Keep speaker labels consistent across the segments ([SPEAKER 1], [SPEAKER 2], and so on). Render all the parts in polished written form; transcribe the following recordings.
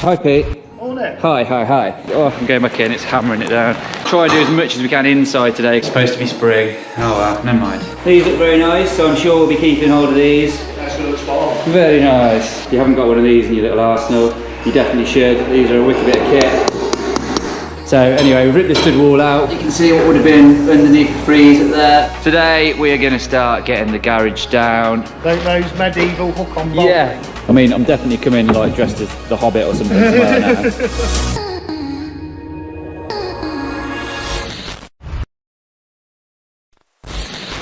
[SPEAKER 1] Hi Pete.
[SPEAKER 2] Morning.
[SPEAKER 1] Hi. Oh, I'm going back in, it's hammering it down. Try and do as much as we can inside today. It's supposed to be spring. Oh well, never mind. These look very nice, so I'm sure we'll be keeping hold of these.
[SPEAKER 2] That's going to look spot on.
[SPEAKER 1] Very nice. If you haven't got one of these in your little arsenal, you definitely should. These are a wicked bit of kit. So anyway, we've ripped the stud wall out. You can see what would have been underneath the freeze up there. Today we are going to start getting the garage down.
[SPEAKER 2] Those medieval hook on bolt.
[SPEAKER 1] Yeah. I mean, I'm definitely coming like dressed as the Hobbit or something tomorrow now.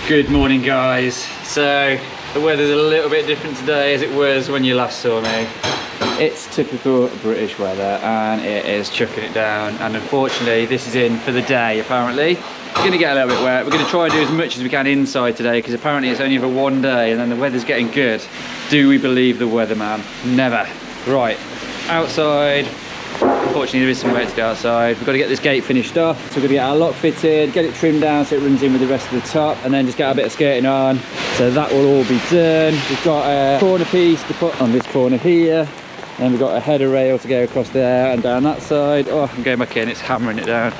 [SPEAKER 1] Good morning guys. So the weather's a little bit different today as it was when you last saw me. It's typical British weather and it is chucking it down, and unfortunately this is in for the day apparently. It's going to get a little bit wet. We're going to try and do as much as we can inside today because apparently it's only for one day and then the weather's getting good. Do we believe the weatherman? Never. Right, outside. Unfortunately there is some work to do outside. We've got to get this gate finished off. So we're going to get our lock fitted, get it trimmed down so it runs in with the rest of the top, and then just get a bit of skirting on. So that will all be done. We've got a corner piece to put on this corner here. And we've got a header rail to go across there and down that side. Oh, I'm going back in, it's hammering it down.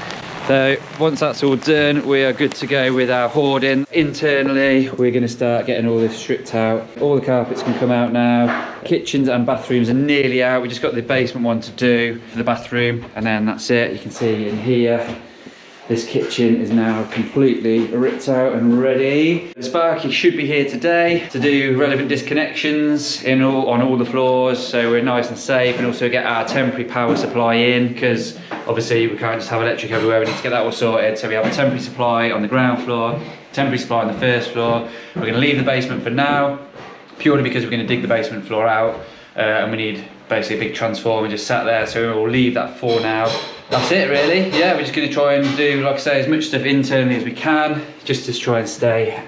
[SPEAKER 1] So once that's all done, we are good to go with our hoarding. Internally, we're going to start getting all this stripped out. All the carpets can come out now. Kitchens and bathrooms are nearly out. We just got the basement one to do for the bathroom, and then that's it. You can see in here, this kitchen is now completely ripped out and ready. The Sparky should be here today to do relevant disconnections on all the floors, so we're nice and safe, and also get our temporary power supply in, because obviously we can't just have electric everywhere. We need to get that all sorted. So we have a temporary supply on the ground floor, temporary supply on the first floor. We're going to leave the basement for now, purely because we're going to dig the basement floor out, and we need basically a big transformer just sat there, so we'll leave that for now. That's it really. Yeah, we're just going to try and do, like I say, as much stuff internally as we can, just to try and stay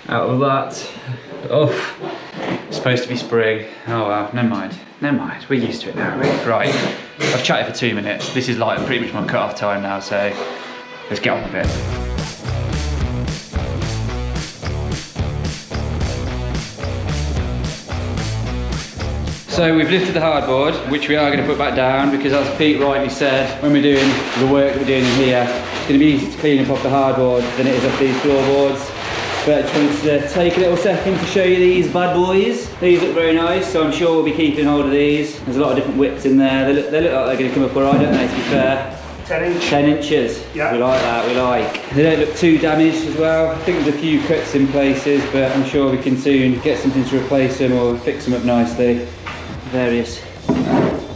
[SPEAKER 1] out of that. Oh, it's supposed to be spring. Oh well, never mind, we're used to it now. Right, I've chatted for 2 minutes. This is like pretty much my cut-off time now, so let's get on with it. So we've lifted the hardboard, which we are going to put back down, because as Pete rightly said, when we're doing the work that we're doing in here, it's going to be easy to clean up off the hardboard than it is off these floorboards. But I just wanted to take a little second to show you these bad boys. These look very nice, so I'm sure we'll be keeping hold of these. There's a lot of different widths in there. They look like they're going to come up alright, don't they, to be fair? 10 inches. Yeah. We like that, we like. They don't look too damaged as well. I think there's a few cuts in places, but I'm sure we can soon get something to replace them or fix them up nicely. Various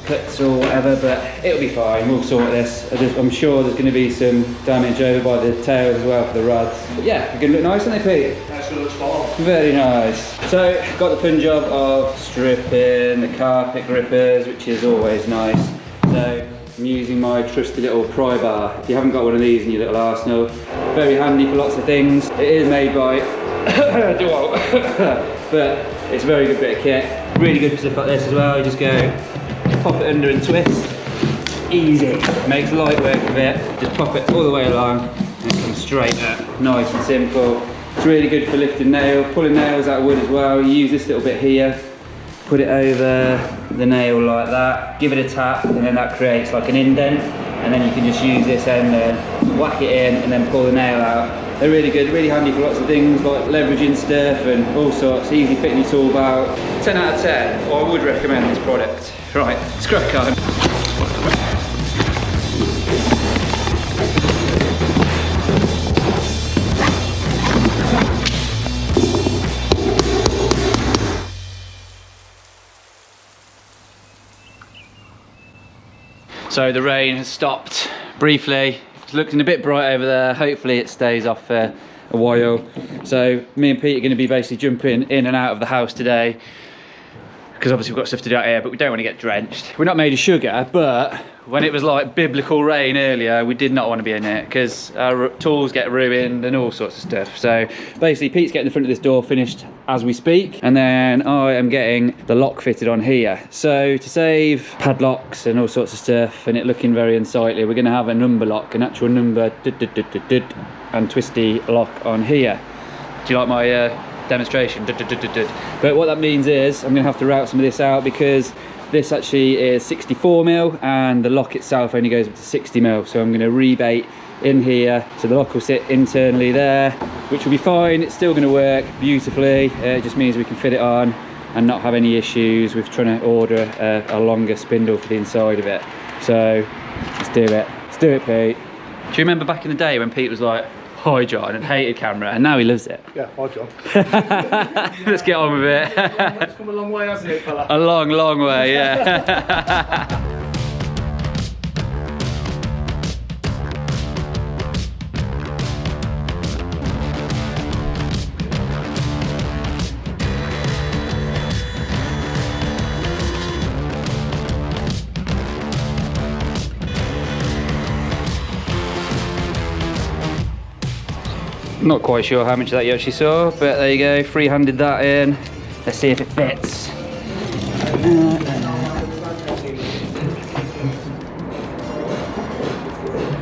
[SPEAKER 1] cuts or whatever, but it'll be fine. We'll sort this. I'm sure there's going to be some damage over by the tails as well for the rods. But yeah, they're going to look nice, aren't they, Pete?
[SPEAKER 2] That's going to look spot on.
[SPEAKER 1] Very nice. So, got the fun job of stripping the carpet grippers, which is always nice. So, I'm using my trusty little pry bar. If you haven't got one of these in your little arsenal, very handy for lots of things. It is made by but it's a very good bit of kit. Really good for stuff like this as well. You just go, pop it under and twist. Easy. Makes light work of it. Just pop it all the way along and it comes straight up. Nice and simple. It's really good for lifting nails, pulling nails out of wood as well. You use this little bit here, put it over the nail like that, give it a tap, and then that creates like an indent. And then you can just use this end and whack it in and then pull the nail out. They're really good, really handy for lots of things like leveraging stuff and all sorts, easy fitting your tool belt. 10 out of 10, or I would recommend this product. Right, let's crack on. So the rain has stopped briefly. It's looking a bit bright over there. Hopefully it stays off for a while. So me and Pete are going to be basically jumping in and out of the house today, because obviously we've got stuff to do out here, but we don't want to get drenched. We're not made of sugar, but when it was like biblical rain earlier, we did not want to be in it because our tools get ruined and all sorts of stuff. So basically Pete's getting the front of this door finished as we speak, and then I am getting the lock fitted on here. So to save padlocks and all sorts of stuff and it looking very unsightly, we're going to have a number lock, an actual number and twisty lock on here. Do you like my demonstration? But what that means is I'm going to have to route some of this out, because This actually is 64mm and the lock itself only goes up to 60mm. So I'm going to rebate in here, so the lock will sit internally there, which will be fine. It's still going to work beautifully. It just means we can fit it on and not have any issues with trying to order a longer spindle for the inside of it. So let's do it. Let's do it, Pete. Do you remember back in the day when Pete was like, "Hi John," and hated camera, and now he loves it?
[SPEAKER 2] Yeah, hi John.
[SPEAKER 1] Let's get on with it.
[SPEAKER 2] It's come a long way, hasn't it, fella?
[SPEAKER 1] A long, long way, yeah. Not quite sure how much of that you actually saw, but there you go, free-handed that in. Let's see if it fits.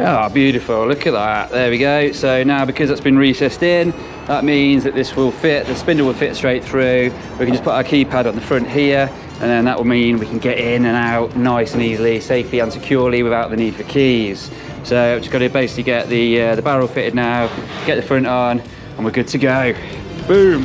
[SPEAKER 1] Oh, beautiful, look at that. There we go. So now, because that's been recessed in, that means that this will fit, the spindle will fit straight through. We can just put our keypad on the front here, and then that will mean we can get in and out nice and easily, safely and securely without the need for keys. So I've just got to basically get the barrel fitted now, get the front on, and we're good to go. Boom.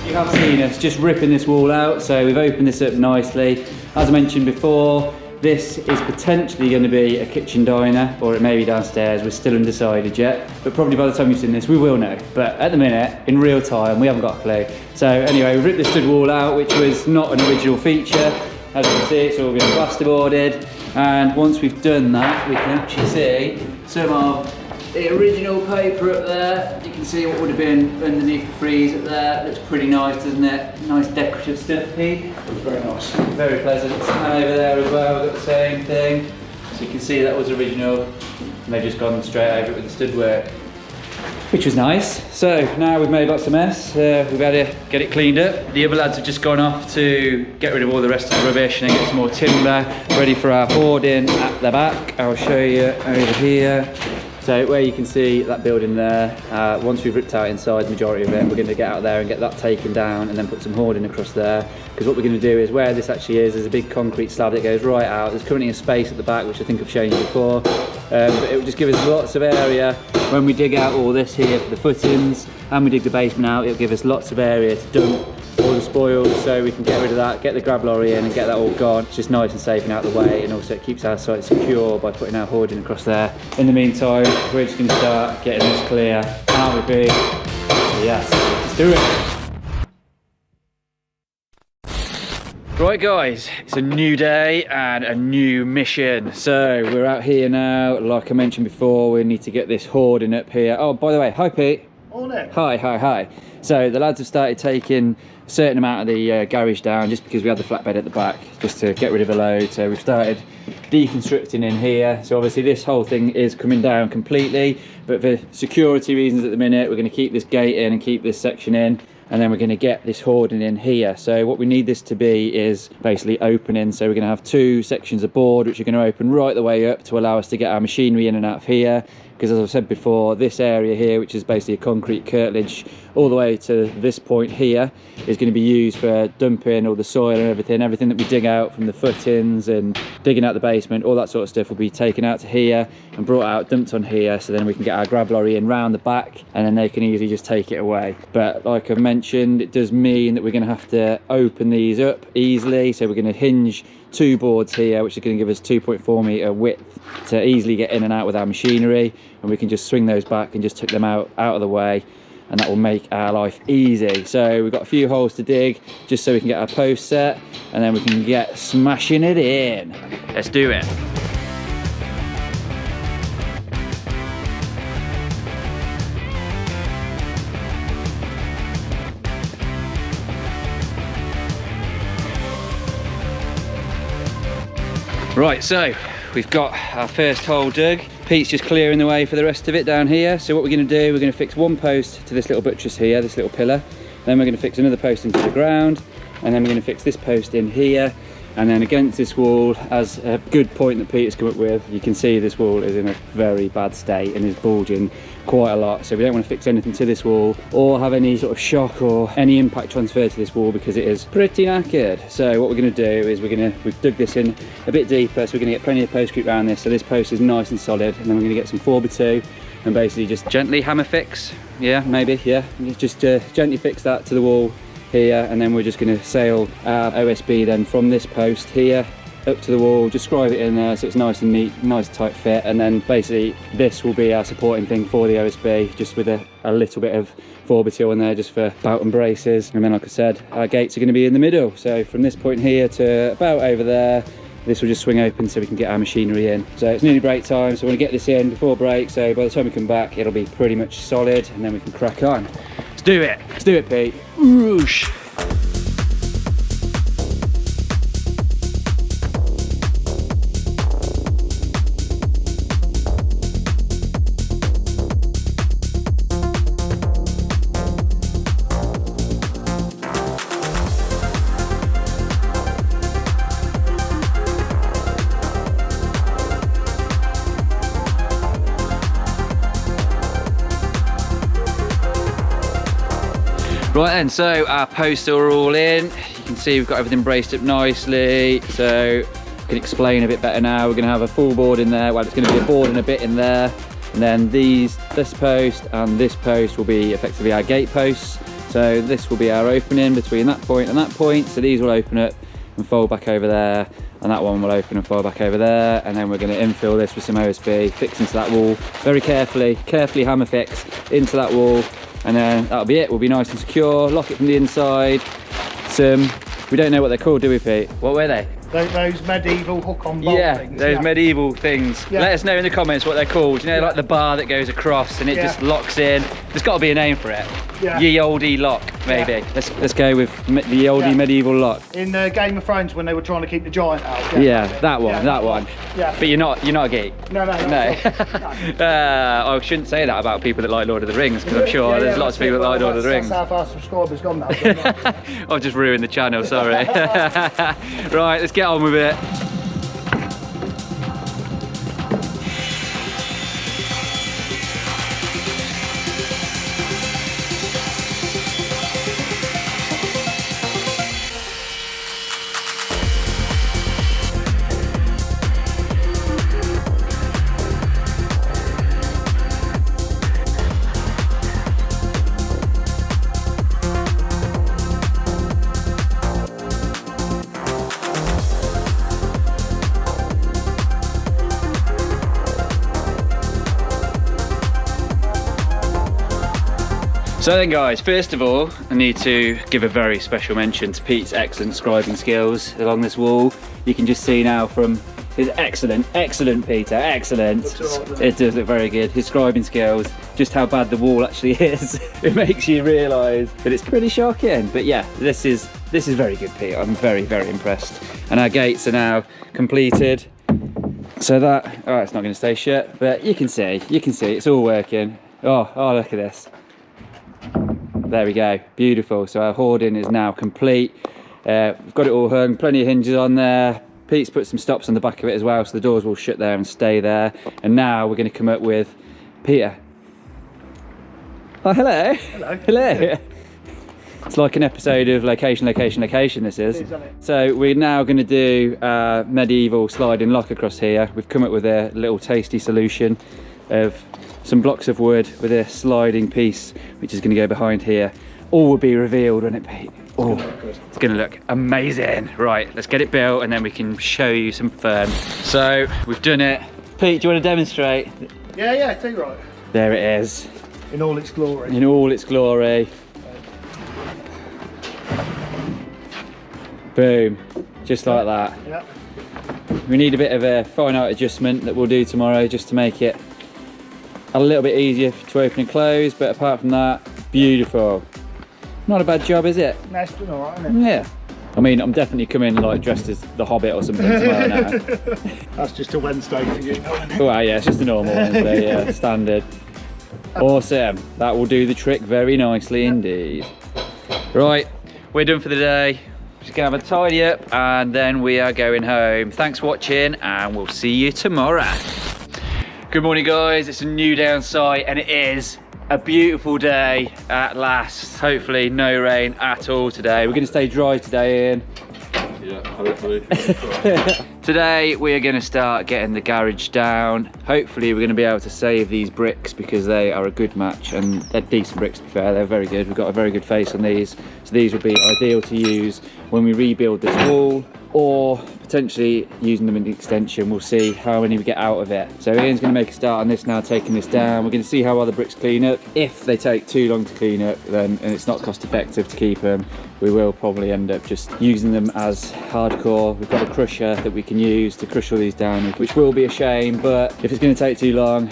[SPEAKER 1] You have seen us just ripping this wall out, so we've opened this up nicely. As I mentioned before, this is potentially going to be a kitchen diner, or it may be downstairs. We're still undecided yet, but probably by the time you've seen this, we will know. But at the minute, in real time, we haven't got a clue. So anyway, we've ripped the stud wall out, which was not an original feature. As you can see, it's all been plasterboarded. And once we've done that, we can actually see some of the original paper up there. You can see what would have been underneath the frieze up there. Looks pretty nice, doesn't it? Nice decorative stuff, Pete.
[SPEAKER 2] Looks very nice.
[SPEAKER 1] Very pleasant. And over there as well, we've got the same thing. So you can see that was original, and they've just gone straight over it with the stud work, which was nice. So now we've made lots of mess. We've had to get it cleaned up. The other lads have just gone off to get rid of all the rest of the rubbish and then get some more timber ready for our hoarding at the back. I'll show you over here. So where you can see that building there, once we've ripped out inside the majority of it, we're going to get out there and get that taken down and then put some hoarding across there. Because what we're going to do is, where this actually is, there's a big concrete slab that goes right out. There's currently a space at the back, which I think I've shown you before. But it will just give us lots of area when we dig out all this here for the footings, and we dig the basement out. It'll give us lots of area to dump all the spoils, so we can get rid of that, get the grab lorry in and get that all gone. It's just nice and safe and out of the way, and also it keeps our site secure by putting our hoarding across there. In the meantime, we're just going to start getting this clear. Aren't we, Pete? Yes, let's do it. Right guys, it's a new day and a new mission. So we're out here now. Like I mentioned before, we need to get this hoarding up here. Oh, by the way, hi Pete.
[SPEAKER 2] Morning.
[SPEAKER 1] Hi. So the lads have started taking a certain amount of the garage down, just because we had the flatbed at the back, just to get rid of a load. So we've started deconstructing in here. So obviously this whole thing is coming down completely, but for security reasons at the minute, we're going to keep this gate in and keep this section in, and then we're going to get this hoarding in here. So what we need this to be is basically opening. So we're going to have two sections of board which are going to open right the way up to allow us to get our machinery in and out of here. Because as I've said before, this area here, which is basically a concrete curtilage all the way to this point here, is going to be used for dumping all the soil and everything that we dig out from the footings and digging out the basement, all that sort of stuff will be taken out to here and brought out, dumped on here, so then we can get our grab lorry in round the back and then they can easily just take it away. But like I've mentioned, it does mean that we're going to have to open these up easily, so we're going to hinge two boards here, which are going to give us 2.4 metre width to easily get in and out with our machinery, and we can just swing those back and just tuck them out of the way, and that will make our life easy. So we've got a few holes to dig just so we can get our post set, and then we can get smashing it in. Let's do it. Right, so we've got our first hole dug. Pete's just clearing the way for the rest of it down here. So what we're going to do, we're going to fix one post to this little buttress here, this little pillar. Then we're going to fix another post into the ground, and then we're going to fix this post in here. And then against this wall, as a good point that Pete has come up with, you can see this wall is in a very bad state and is bulging quite a lot, so we don't want to fix anything to this wall or have any sort of shock or any impact transfer to this wall because it is pretty knackered. So what we're going to do is we've dug this in a bit deeper, so we're going to get plenty of postcrete around this so this post is nice and solid, and then we're going to get some 4x2 and basically just gently hammer fix, just gently fix that to the wall here, and then we're just going to sail our OSB then from this post here up to the wall, just scribe it in there so it's nice and neat, nice tight fit, and then basically this will be our supporting thing for the OSB, just with a little bit of 4x2 on there just for bout and braces. And then like I said, our gates are going to be in the middle, so from this point here to about over there, this will just swing open so we can get our machinery in. So it's nearly break time, so I want to get this in before break, so by the time we come back it'll be pretty much solid and then we can crack on. Let's do it Pete. Whoosh. Right then, so our posts are all in. You can see we've got everything braced up nicely. So I can explain a bit better now. We're gonna have a full board in there. Well, it's gonna be a board and a bit in there. And then this post and this post will be effectively our gate posts. So this will be our opening between that point and that point. So these will open up and fold back over there. And that one will open and fold back over there. And then we're gonna infill this with some OSB, fix into that wall very carefully hammer fix into that wall. And then that'll be it. We'll be nice and secure, lock it from the inside. We don't know what they're called, do we, Pete? What were they?
[SPEAKER 2] Those medieval hook on bolt things.
[SPEAKER 1] Those medieval things. Yeah. Let us know in the comments what they're called. You know, like the bar that goes across and it just locks in. There's got to be a name for it. Ye oldie lock, maybe.
[SPEAKER 2] Yeah.
[SPEAKER 1] Let's go with the oldie medieval lock.
[SPEAKER 2] In Game of Thrones when they were trying to keep the giant out.
[SPEAKER 1] That one. Yeah. But you're not a geek.
[SPEAKER 2] No.
[SPEAKER 1] I shouldn't say that about people that like Lord of the Rings, because I'm sure there's lots of people that like Lord of the Rings.
[SPEAKER 2] That's how far subscribers gone now.
[SPEAKER 1] I've just ruined the channel, sorry. Right, let's get on with it. So then guys, first of all, I need to give a very special mention to Pete's excellent scribing skills along this wall. You can just see now from his excellent Peter, excellent. It does look very good. His scribing skills, just how bad the wall actually is. It makes you realise that it's pretty shocking. But yeah, this is very good, Pete. I'm very, very impressed. And our gates are now completed. So that, it's not going to stay shut, but you can see it's all working. Oh, look at this. There we go, beautiful. So our hoarding is now complete. We've got it all hung, plenty of hinges on there. Pete's put some stops on the back of it as well, so the doors will shut there and stay there. And now we're going to come up with Peter. Oh, hello. Hello. It's like an episode of Location, this is. So we're now going to do a medieval sliding lock across here. We've come up with a little tasty solution of some blocks of wood with a sliding piece, which is going to go behind here. All will be revealed when it Pete. Oh, it's going to look amazing. Right, let's get it built and then we can show you some fun. So we've done it. Pete, do you want to demonstrate?
[SPEAKER 2] Yeah, too right.
[SPEAKER 1] There it is.
[SPEAKER 2] In all its glory.
[SPEAKER 1] In all its glory. Boom, just like that.
[SPEAKER 2] Yep.
[SPEAKER 1] We need a bit of a fine art adjustment that we'll do tomorrow just to make it a little bit easier to open and close, but apart from that, beautiful. Not a bad job, is it?
[SPEAKER 2] No, it's been alright, isn't it?
[SPEAKER 1] Yeah. I mean, I'm definitely coming like dressed as the Hobbit or something tomorrow now.
[SPEAKER 2] That's just a Wednesday for you, isn't it?
[SPEAKER 1] Well, yeah, it's just a normal Wednesday, yeah, standard. Awesome. That will do the trick very nicely indeed. Right, we're done for the day. Just gonna have a tidy up and then we are going home. Thanks for watching and we'll see you tomorrow. Good morning guys, it's a new day on site and it is a beautiful day at last. Hopefully no rain at all today. We're going to stay dry today, Ian.
[SPEAKER 3] Yeah, hopefully.
[SPEAKER 1] Today we are going to start getting the garage down. Hopefully we're going to be able to save these bricks because they are a good match and they're decent bricks to be fair, they're very good. We've got a very good face on these, so these will be ideal to use when we rebuild this wall, or potentially using them in the extension. We'll see how many we get out of it. So Ian's going to make a start on this now, taking this down. We're going to see how other bricks clean up. If they take too long to clean up, then and it's not cost effective to keep them, we will probably end up just using them as hardcore. We've got a crusher that we can use to crush all these down, which will be a shame, but if it's going to take too long,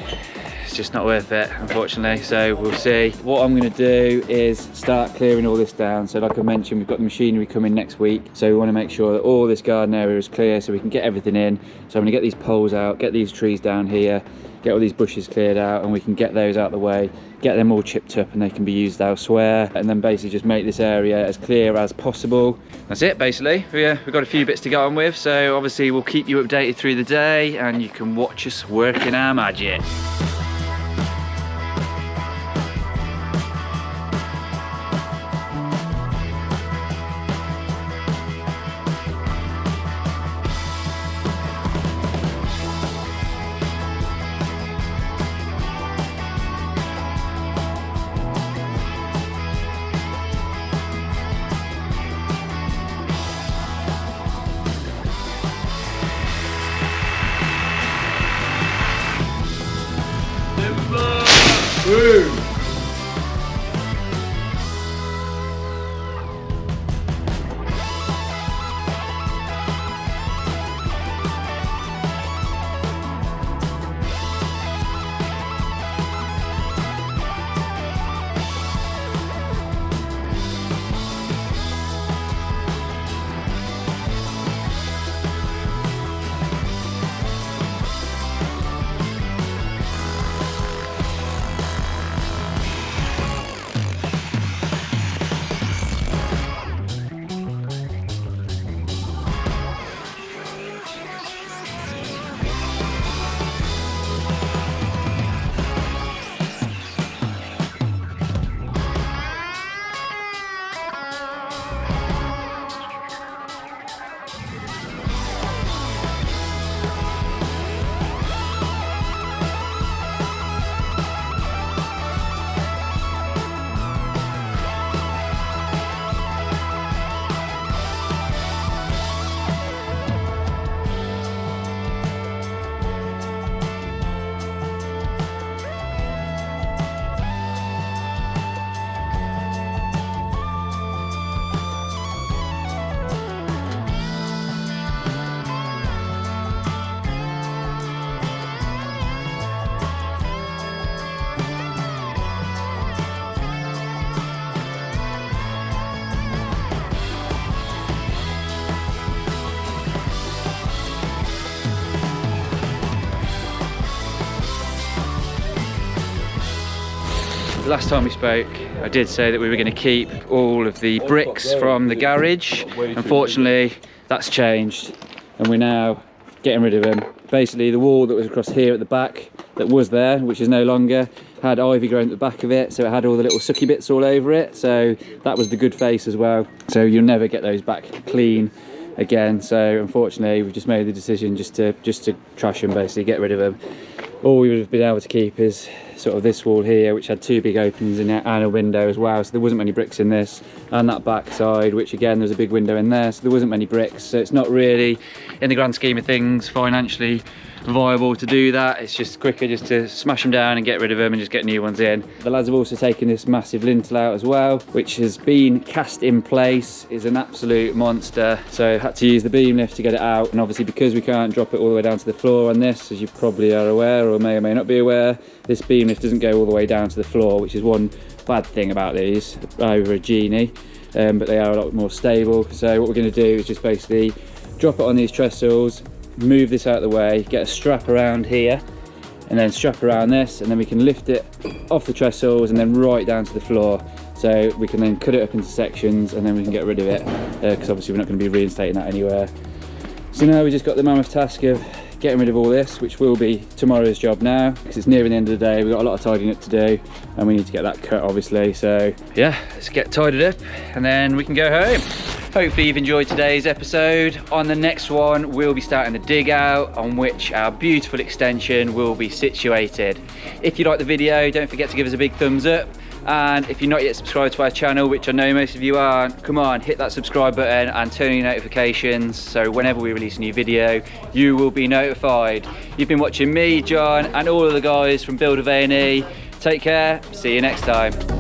[SPEAKER 1] it's just not worth it, unfortunately. So we'll see. What I'm going to do is start clearing all this down. So like I mentioned, we've got the machinery coming next week, so we want to make sure that all this garden area is clear so we can get everything in. So I'm going to get these poles out, get these trees down here, get all these bushes cleared out, and we can get those out of the way, get them all chipped up and they can be used elsewhere, and then basically just make this area as clear as possible. That's it basically. We've got a few bits to get on with, so obviously we'll keep you updated through the day and you can watch us working our magic.
[SPEAKER 3] Woo!
[SPEAKER 1] Last time we spoke, I did say that we were going to keep all of the bricks from the garage. Unfortunately, that's changed and we're now getting rid of them. Basically, the wall that was across here at the back that was there, which is no longer, had ivy growing at the back of it, so it had all the little sucky bits all over it. So that was the good face as well. So you'll never get those back clean again. So unfortunately, we've just made the decision just to trash them, basically get rid of them. All we would have been able to keep is sort of this wall here, which had two big openings in it and a window as well, so there wasn't many bricks in this, and that back side, which again there's a big window in there, so there wasn't many bricks. So it's not really, in the grand scheme of things, financially viable to do that. It's just quicker just to smash them down and get rid of them and just get new ones in. The lads have also taken this massive lintel out as well, which has been cast in place, is an absolute monster. So had to use the beam lift to get it out, and obviously because we can't drop it all the way down to the floor on this, as you probably are aware or may not be aware, this beam lift doesn't go all the way down to the floor, which is one bad thing about these over a Genie, but they are a lot more stable. So what we're going to do is just basically drop it on these trestles, move this out of the way, get a strap around here, and then strap around this, and then we can lift it off the trestles and then right down to the floor. So we can then cut it up into sections and then we can get rid of it, because obviously we're not going to be reinstating that anywhere. So now we just got the mammoth task of getting rid of all this, which will be tomorrow's job now, because it's nearing the end of the day. We've got a lot of tidying up to do, and we need to get that cut, obviously. So yeah, let's get tidied up, and then we can go home. Hopefully you've enjoyed today's episode. On the next one, we'll be starting the dig out, on which our beautiful extension will be situated. If you like the video, don't forget to give us a big thumbs up. And if you're not yet subscribed to our channel, which I know most of you aren't, come on, hit that subscribe button and turn on your notifications, so whenever we release a new video, you will be notified. You've been watching me, John, and all of the guys from Build of A&E. Take care, see you next time.